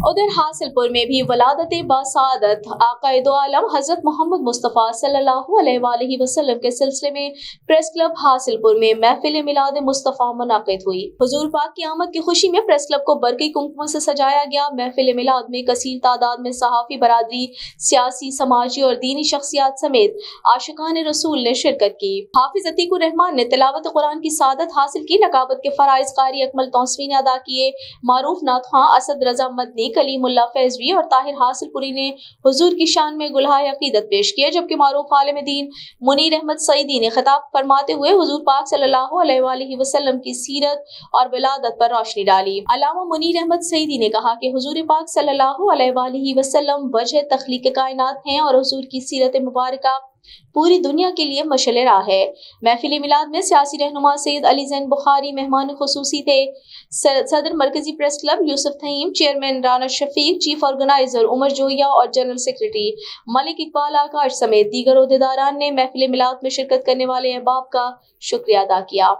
उधर हासिलपुर में भी वलादत बासादत आकायद आलम हजरत मोहम्मद मुस्तफ़ा सल्लल्लाहु अलैहि वसल्लम के सिलसिले में प्रेस क्लब हासिलपुर में महफिल मिलाद मुस्तफ़ा मुनाकिद हुई। हुजूर पाक की आमद की खुशी में प्रेस क्लब को बरकी कुमकुम से सजाया गया। महफिल मिलाद में कसीर तादाद में सहाफ़ी बरादरी, सियासी, समाजी और दीनी शख्सियात समेत आशिकान रसूल ने शिरकत की। हाफिज अतीकुर रहमान ने तिलावत कुरान की सादत हासिल की। नकाबत के फराइज कारी अकमल तौसीफी ने अदा किए। मारूफ नाथखां असद रजा मदनी, कलीमुल्लाह फैजवी और ताहिर हासिलपुरी ने हुजूर की शान में गुलहाए अकीदत पेश किए, जबकि मारूफ आलिम दीन मुनीर अहमद सईदी ने खिताब फरमाते हुए हुजूर पाक सल्लल्लाहु अलैहि वसल्लम की सीरत और विलादत पर रोशनी डाली। अल्लामा मुनीर अहमद सईदी ने कहा कि हुजूर पाक सल्लल्लाहु अलैहि वसल्लम वजह तख्लीक कायनात हैं और हुजूर की सीरत मुबारका पूरी दुनिया के लिए मशअल राह है। महफिल मिलाद में सियासी रहनुमा सैयद अली ज़ैन बुखारी मेहमान खुसूसी थे। सदर मरकजी press club Yousuf Taheem, chairman Rana Shafiq, chief organizer Umar Zoya और जनरल सेक्रेटरी मलिक इकबाल आकाश समेत दीगर ओहदेदारान ने महफिल मिलाद में शिरकत करने वाले अहबाब का शुक्रिया अदा किया।